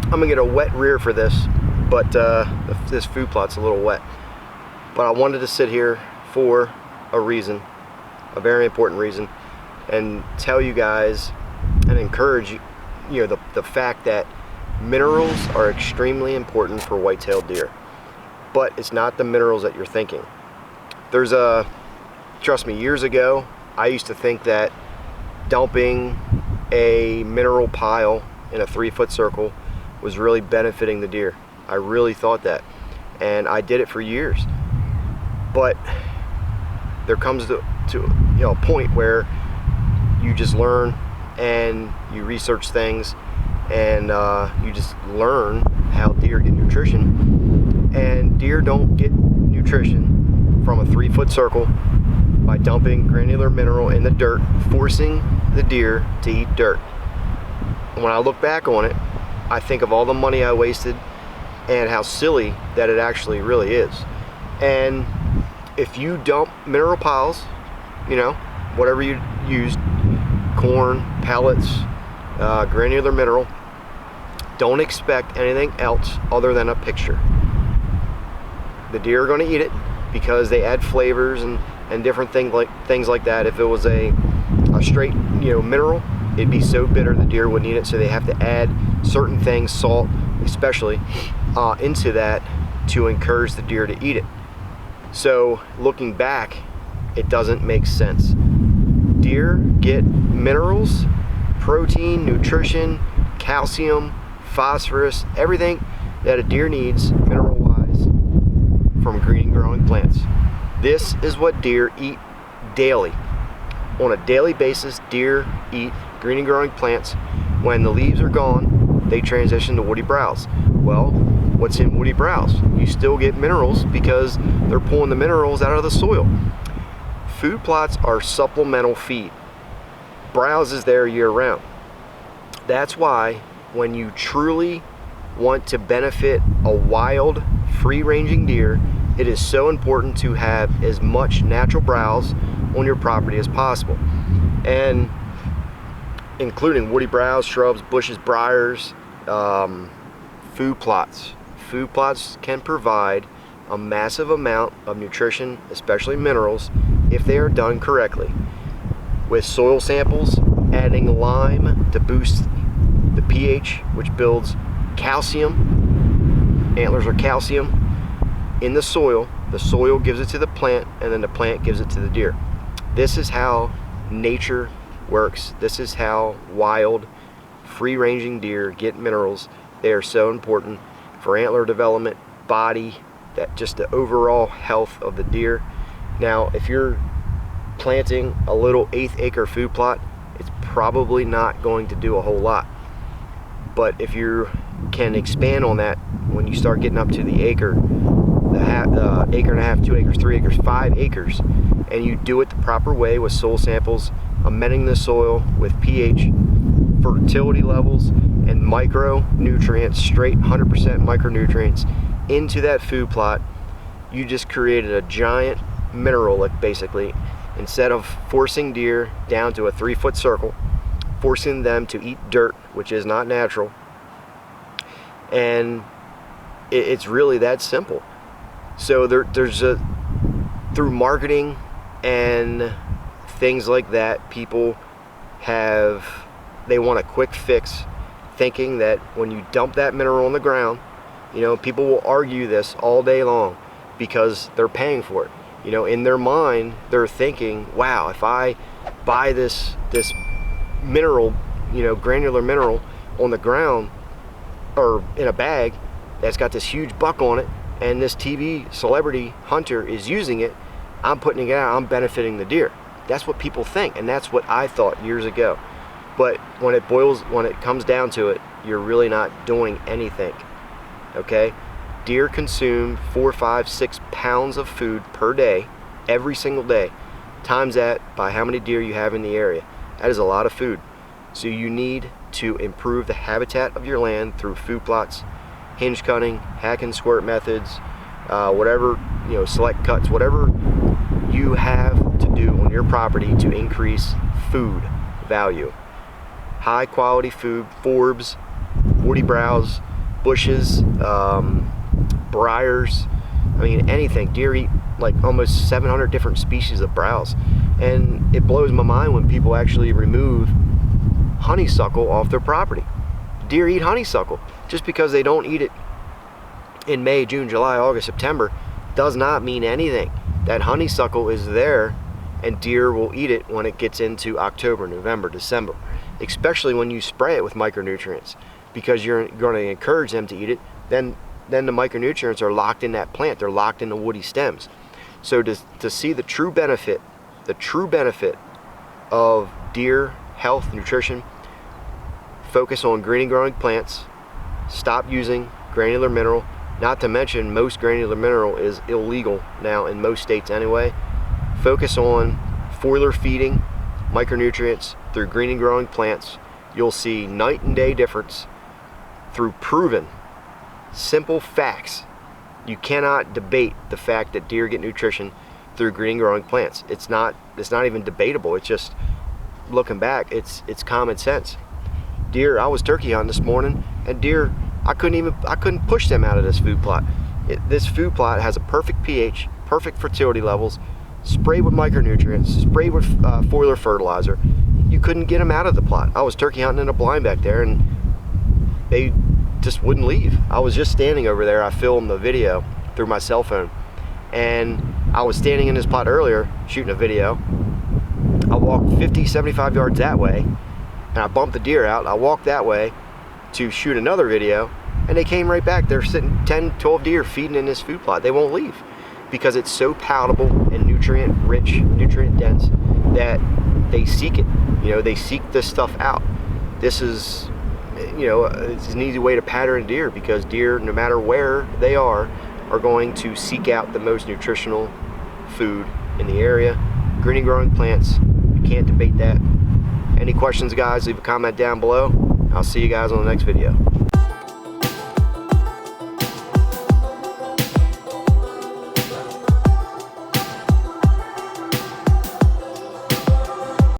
I'm gonna get a wet rear for this, but this food plot's a little wet. But I wanted to sit here for a reason, a very important reason, and tell you guys and encourage you know, the fact that minerals are extremely important for whitetail deer. But it's not the minerals that you're thinking. There's trust me, years ago, I used to think that dumping a mineral pile in a 3-foot circle was really benefiting the deer. I really thought that, and I did it for years. But there comes to you know, a point where you just learn and you research things, and you just learn how deer get nutrition. And deer don't get nutrition from a 3-foot circle by dumping granular mineral in the dirt, forcing the deer to eat dirt. And when I look back on it, I think of all the money I wasted and how silly that it actually really is. And if you dump mineral piles, you know, whatever you used, corn, pellets, granular mineral, don't expect anything else other than a picture. The deer are going to eat it because they add flavors and different things like that. If it was a straight, you know, mineral, it'd be so bitter the deer wouldn't eat it. So they have to add certain things, salt especially, into that to encourage the deer to eat it. So looking back, it doesn't make sense. Deer get minerals, protein, nutrition, calcium, phosphorus, everything that a deer needs mineral-wise from green growing plants. This is what deer eat daily. On a daily basis, deer eat green and growing plants. When the leaves are gone, they transition to woody browse. Well, what's in woody browse? You still get minerals because they're pulling the minerals out of the soil. Food plots are supplemental feed. Browse is there year round. That's why when you truly want to benefit a wild, free-ranging deer, it is so important to have as much natural browse on your property as possible. And including woody browse, shrubs, bushes, briers, food plots. Food plots can provide a massive amount of nutrition, especially minerals, if they are done correctly. With soil samples, adding lime to boost the pH, which builds calcium. Antlers are calcium in the soil gives it to the plant, and then the plant gives it to the deer. This is how nature works. This is how wild, free-ranging deer get minerals. They are so important for antler development, body, that just the overall health of the deer. Now, if you're planting a little 1/8 acre food plot, it's probably not going to do a whole lot. But if you can expand on that, when you start getting up to the acre, the acre and a half, 2 acres, 3 acres, 5 acres, and you do it the proper way with soil samples, amending the soil with pH, fertility levels, and micronutrients, straight 100% micronutrients into that food plot, you just created a giant mineral lick, basically. Instead of forcing deer down to a 3-foot circle, forcing them to eat dirt, which is not natural. And it's really that simple. So there's through marketing and things like that, people they want a quick fix, thinking that when you dump that mineral on the ground, you know, people will argue this all day long because they're paying for it. You know, in their mind, they're thinking, wow, if I buy this mineral, you know, granular mineral on the ground or in a bag that's got this huge buck on it, and this TV celebrity hunter is using it, I'm putting it out, I'm benefiting the deer. That's what people think, and that's what I thought years ago. But when it comes down to it, you're really not doing anything, okay? Deer consume 4, 5, 6 pounds of food per day, every single day. Times that by how many deer you have in the area. That is a lot of food. So you need to improve the habitat of your land through food plots, hinge cutting, hack and squirt methods, whatever, you know, select cuts, whatever you have to do on your property to increase food value. High quality food, forbs, woody browse, bushes, briers, I mean anything. Deer eat like almost 700 different species of browse, and it blows my mind when people actually remove honeysuckle off their property. Deer eat honeysuckle. Just because they don't eat it in May, June, July, August, September does not mean anything. That honeysuckle is there, and deer will eat it when it gets into October, November, December, especially when you spray it with micronutrients, because you're going to encourage them to eat it. Then the micronutrients are locked in that plant. They're locked in the woody stems. So to see the true benefit of deer health, nutrition, focus on green and growing plants. Stop using granular mineral. Not to mention, most granular mineral is illegal now in most states anyway. Focus on foliar feeding micronutrients through green and growing plants. You'll see night and day difference through proven, simple facts. You cannot debate the fact that deer get nutrition through green and growing plants. It's not even debatable. It's just, looking back, it's common sense. Deer, I was turkey hunting this morning, and deer, I couldn't push them out of this food plot. This food plot has a perfect pH, perfect fertility levels, sprayed with micronutrients, sprayed with foliar fertilizer. You couldn't get them out of the plot. I was turkey hunting in a blind back there, and they just wouldn't leave. I was just standing over there. I filmed the video through my cell phone, and I was standing in this plot earlier shooting a video. I walked 50, 75 yards that way, and I bumped the deer out. I walked that way to shoot another video, and they came right back. They're sitting 10, 12 deer feeding in this food plot. They won't leave because it's so palatable and nutrient rich, nutrient dense, that they seek it. You know, they seek this stuff out. This is, you know, it's an easy way to pattern deer, because deer, no matter where they are going to seek out the most nutritional food in the area. Green and growing plants, you can't debate that. Any questions, guys, leave a comment down below. I'll see you guys on the next video.